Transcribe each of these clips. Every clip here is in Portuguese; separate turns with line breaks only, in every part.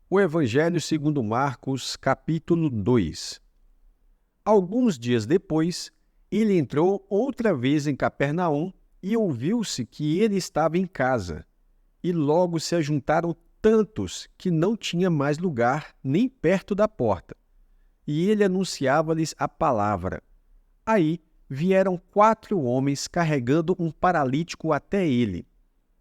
O Evangelho segundo Marcos, capítulo 2. Alguns dias depois, ele entrou outra vez em Capernaum e ouviu-se que ele estava em casa. E logo se ajuntaram tantos que não tinha mais lugar nem perto da porta. E ele anunciava-lhes a palavra. Aí vieram 4 homens carregando um paralítico até ele.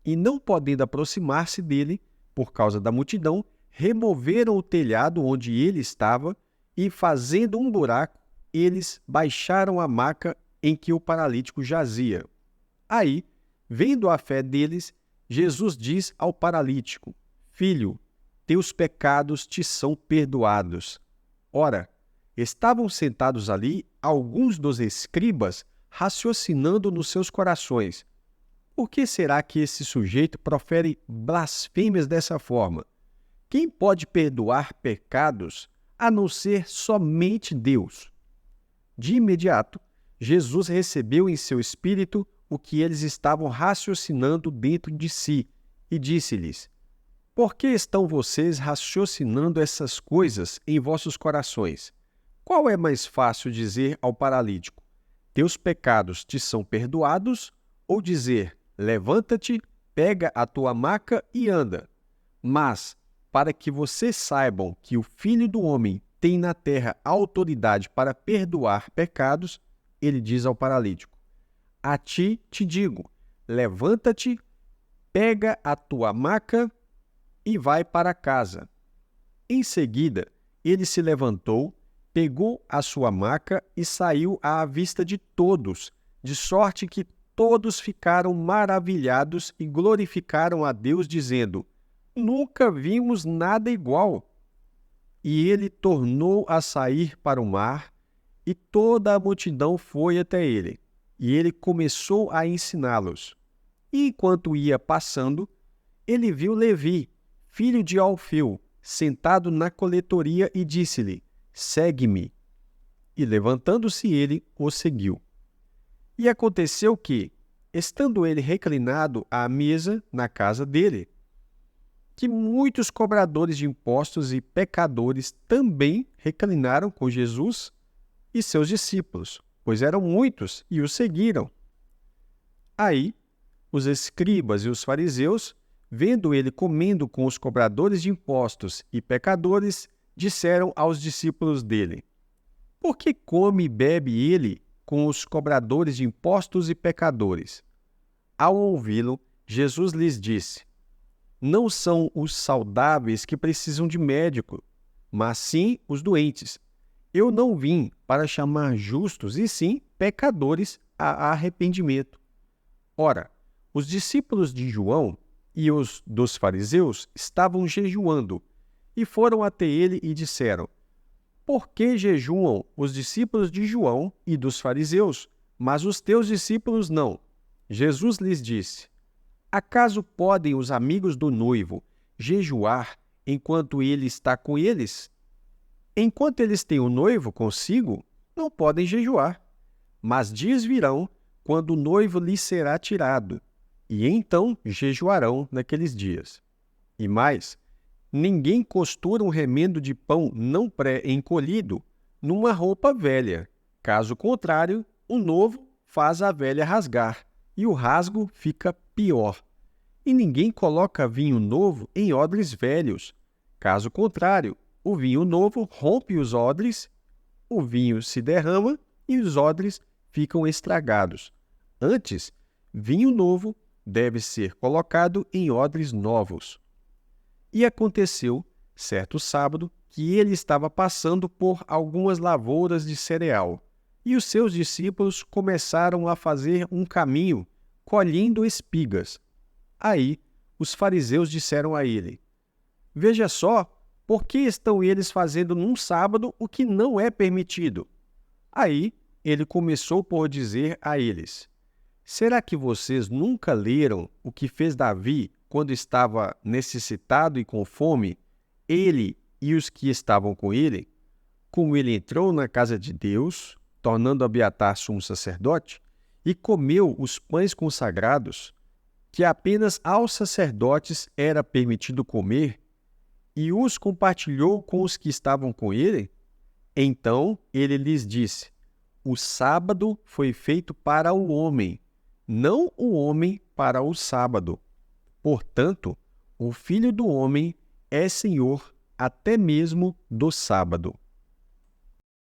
E não podendo aproximar-se dele, por causa da multidão, removeram o telhado onde ele estava e, fazendo um buraco, eles baixaram a maca em que o paralítico jazia. Aí, vendo a fé deles, Jesus diz ao paralítico: Filho, teus pecados te são perdoados. Ora, estavam sentados ali alguns dos escribas raciocinando nos seus corações: por que será que esse sujeito profere blasfêmias dessa forma? Quem pode perdoar pecados a não ser somente Deus? De imediato, Jesus recebeu em seu espírito o que eles estavam raciocinando dentro de si e disse-lhes: Por que estão vocês raciocinando essas coisas em vossos corações? Qual é mais fácil dizer ao paralítico: Teus pecados te são perdoados, ou dizer: Levanta-te, pega a tua maca e anda? Mas, para que vocês saibam que o Filho do Homem tem na terra autoridade para perdoar pecados, ele diz ao paralítico: A ti te digo, levanta-te, pega a tua maca e vai para casa. Em seguida, ele se levantou, pegou a sua maca e saiu à vista de todos, de sorte que todos ficaram maravilhados e glorificaram a Deus, dizendo: Nunca vimos nada igual. E ele tornou a sair para o mar, e toda a multidão foi até ele, e ele começou a ensiná-los. E enquanto ia passando, ele viu Levi, filho de Alfeu, sentado na coletoria, e disse-lhe: Segue-me. E levantando-se ele, o seguiu. E aconteceu que, estando ele reclinado à mesa na casa dele, que muitos cobradores de impostos e pecadores também reclinaram com Jesus e seus discípulos, pois eram muitos e o seguiram. Aí, os escribas e os fariseus, vendo ele comendo com os cobradores de impostos e pecadores, disseram aos discípulos dele: Por que come e bebe ele com os cobradores de impostos e pecadores? Ao ouvi-lo, Jesus lhes disse: Não são os saudáveis que precisam de médico, mas sim os doentes. Eu não vim para chamar justos, e sim pecadores a arrependimento. Ora, os discípulos de João e os dos fariseus estavam jejuando, e foram até ele e disseram: Por que jejuam os discípulos de João e dos fariseus, mas os teus discípulos não? Jesus lhes disse: Acaso podem os amigos do noivo jejuar enquanto ele está com eles? Enquanto eles têm o noivo consigo, não podem jejuar. Mas dias virão quando o noivo lhes será tirado, e então jejuarão naqueles dias. E mais, ninguém costura um remendo de pão não pré-encolhido numa roupa velha. Caso contrário, o novo faz a velha rasgar, e o rasgo fica pior. E ninguém coloca vinho novo em odres velhos. Caso contrário, o vinho novo rompe os odres, o vinho se derrama e os odres ficam estragados. Antes, vinho novo deve ser colocado em odres novos. E aconteceu, certo sábado, que ele estava passando por algumas lavouras de cereal, e os seus discípulos começaram a fazer um caminho, colhendo espigas. Aí, os fariseus disseram a ele: Veja só, por que estão eles fazendo num sábado o que não é permitido? Aí, ele começou por dizer a eles: Será que vocês nunca leram o que fez Davi quando estava necessitado e com fome, ele e os que estavam com ele? Como ele entrou na casa de Deus, tornando Abiatar sumo sacerdote, e comeu os pães consagrados, que apenas aos sacerdotes era permitido comer, e os compartilhou com os que estavam com ele? Então ele lhes disse: o sábado foi feito para o homem, não o homem para o sábado. Portanto, o Filho do Homem é Senhor até mesmo do sábado.